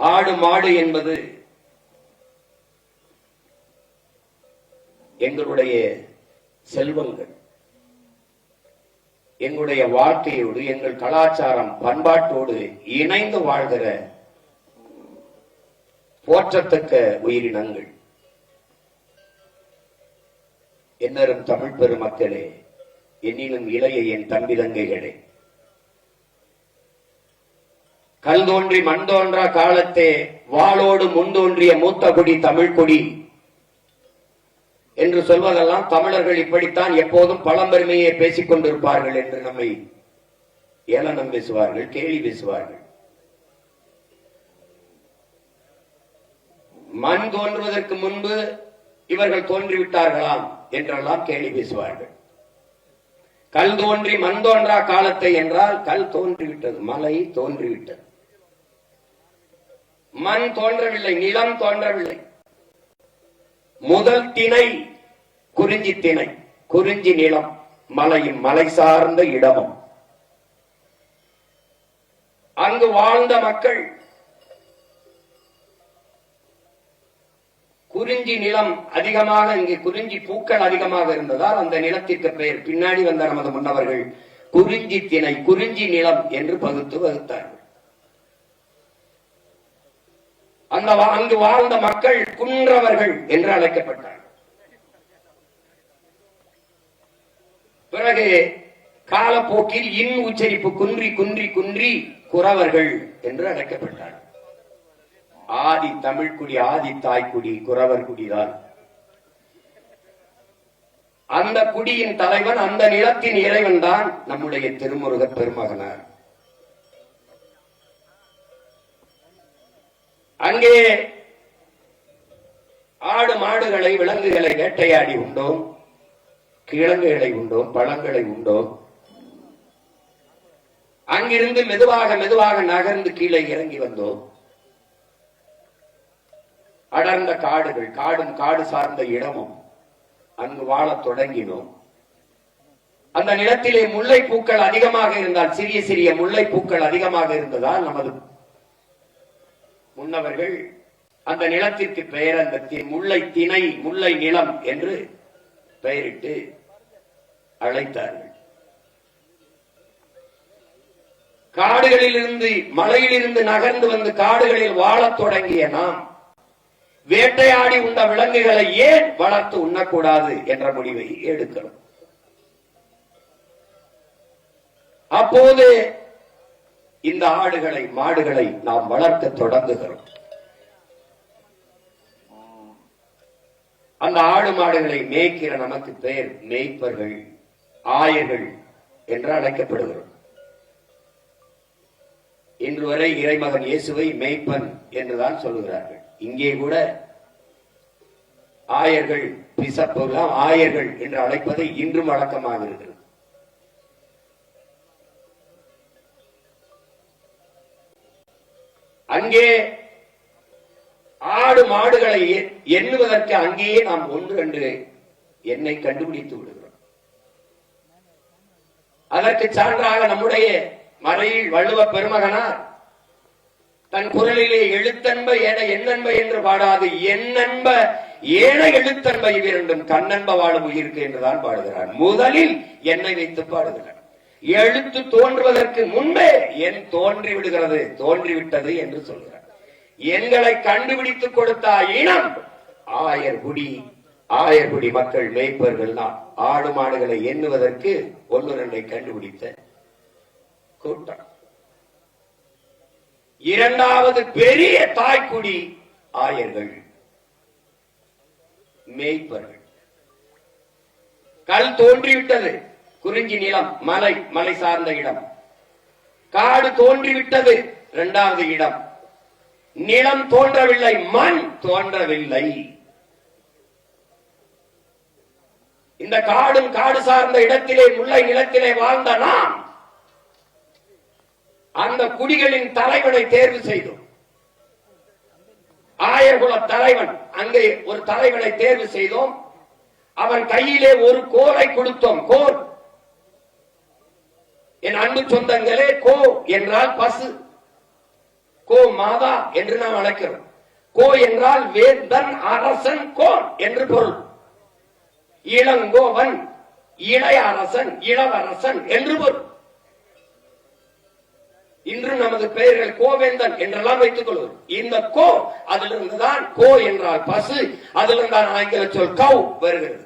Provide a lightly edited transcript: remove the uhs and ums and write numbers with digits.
ஆடு மாடு என்பது எங்களுடைய செல்வங்கள், எங்களுடைய வாழ்க்கையோடு, எங்கள் கலாச்சாரம் பண்பாட்டோடு இணைந்து வாழ்கிற போற்றத்தக்க உயிரினங்கள். என்னரும் தமிழ் பெருமக்களே, என்னிலும் இளைய என் தம்பி தங்கைகளே, கல் தோன்றி மண் தோன்றா காலத்தே வாளோடு முன்தோன்றிய மூத்த குடி தமிழ் கொடி என்று சொல்வதெல்லாம் தமிழர்கள் இப்படித்தான் எப்போதும் பழம்பெருமையை பேசிக் கொண்டிருப்பார்கள் என்று நம்மை ஏளனம் பேசுவார்கள், கேலி பேசுவார்கள். மண் தோன்றுவதற்கு முன்பு இவர்கள் தோன்றிவிட்டார்களாம் என்றெல்லாம் கேலி பேசுவார்கள். கல் தோன்றி மண் தோன்றா காலத்தை என்றால் கல் தோன்றிவிட்டது, மலை தோன்றிவிட்டது, மண் தோன்றவில்லை, நிலம் தோன்றவில்லை. முதல் திணை குறிஞ்சி திணை, குறிஞ்சி நிலம், மலையும் மலை சார்ந்த இடமும் அங்கு வாழ்ந்த மக்கள். குறிஞ்சி நிலம் அதிகமாக, இங்கு குறிஞ்சி பூக்கள் அதிகமாக இருந்ததால் அந்த நிலத்திற்கு பெயர் பின்னாடி வந்த நமது முன்னவர்கள் குறிஞ்சி திணை, குறிஞ்சி நிலம் என்று வகுத்தார்கள். அங்கு வாழ்ந்த மக்கள் குன்றவர்கள் என்று அழைக்கப்பட்டார்கள். பிறகு காலப்போக்கில் இன் உச்சரிப்பு குன்றி குன்றி குன்றி குறவர்கள் என்று அழைக்கப்பட்டார்கள். ஆதி தமிழ்குடி, ஆதி தாய்க்குடி குறவர் குடிதான். அந்த குடியின் தலைவன், அந்த நிலத்தின் இறைவன் தான் நம்முடைய திருமுருக பெருமகனார். அங்கே ஆடு மாடுகளை, விலங்குகளை வேட்டையாடி உண்டோம், கிழங்குகளை உண்டோம், பழங்களை உண்டோம். அங்கிருந்து மெதுவாக மெதுவாக நகர்ந்து கீழே இறங்கி வந்தோம். அடர்ந்த காடுகள், காடும் காடு சார்ந்த இடமும் அங்கு வாழத் தொடங்கினோம். அந்த நிலத்திலே முல்லை பூக்கள் அதிகமாக இருந்தால், சிறிய சிறிய முல்லை பூக்கள் அதிகமாக இருந்ததால் நமது முன்னவர்கள் அந்த நிலத்திற்கு பெயர் அந்த முல்லை திணை, முல்லை நிலம் என்று பெயரிட்டு அழைத்தார்கள். காடுகளில் இருந்து, மலையிலிருந்து நகர்ந்து வந்து காடுகளில் வாழத் தொடங்கிய நாம் வேட்டையாடி உண்ட விலங்குகளை ஏன் வளர்த்து உண்ணக்கூடாது என்ற முடிவை எடுக்கிறோம். அப்போது இந்த ஆடுகளை, மாடுகளை நாம் வளர்க்க தொடங்குகிறோம். அந்த ஆடு மாடுகளை மேய்க்கிற நமக்கு பெயர் மேய்ப்பர்கள், ஆயர்கள் என்று அழைக்கப்படுகிறோம். இன்று வரை இறைமகன் இயேசுவை மேய்ப்பன் என்றுதான் சொல்லுகிறார்கள். இங்கே கூட ஆயர்கள், பிசப்புகள் ஆயர்கள் என்று அழைப்பதை இன்றும் வழக்கமாக இருக்கிறது. அங்கே ஆடு மாடுகளை எண்ணுவதற்கு அங்கேயே நாம் ஒன்று என்று எண்ணை கண்டுபிடித்து விடுகிறோம். அதற்கு சான்றாக நம்முடைய மறையில் வள்ளுவ பெருமகனார் தன் குரலிலே எழுத்தன்ப ஏன எண்ணன்ப என்று பாடாது, எண்ணன்ப ஏன எழுத்தன்ப இவ்விரண்டும் கண்ணன்ப வாழும் உயிருக்கு என்றுதான் பாடுகிறார். முதலில் எண்ணை வைத்து பாடுகிறார். எழுத்து தோன்றுவதற்கு முன்பே என் தோன்றி விடுகிறது, தோன்றிவிட்டது என்று சொல்கிறார். எண்களை கண்டுபிடித்துக் கொடுத்த இனம் ஆயர்குடி. ஆயர்குடி மக்கள், மேய்ப்பர்கள் தான். ஆடு மாடுகளை எண்ணுவதற்கு ஒன்று ரெண்டை கண்டுபிடித்த கூட்டம். இரண்டாவது பெரிய தாய்க்குடி ஆயர்கள், மேய்ப்பர்கள். கல் தோன்றிவிட்டது, குறிஞ்சி நிலம், மலை, மலை சார்ந்த இடம். காடு தோன்றிவிட்டது, இரண்டாவது இடம். நிலம் தோன்றவில்லை, மண் தோன்றவில்லை. இந்த காடும் காடு சார்ந்த இடத்திலே, முல்லை நிலத்திலே வாழ்ந்த நாம் அந்த குடிகளின் தலைவனை தேர்வு செய்தோம். ஆயர்குல தலைவன், அங்கே ஒரு தலைவனை தேர்வு செய்தோம். அவன் கையிலே ஒரு கோலை கொடுத்தோம். கோல், என் அன்பு சொந்தங்களே, கோ என்றால் பசு. கோ மாதா என்று நாம் அழைக்கிறோம். கோ என்றால் வேந்தன், அரசன், கோன் என்று பொருள். இளங்கோவன், இளைய அரசன், இளவரசன் என்று பொருள். இன்று நமது பெயர்கள் கோவேந்தன் என்றெல்லாம் வைத்துக் கொள்வோம். இந்த கோ அதிலிருந்துதான், கோ என்றால் பசு, அதிலிருந்தான் ஆங்கில சொல் கவ் வருகிறது.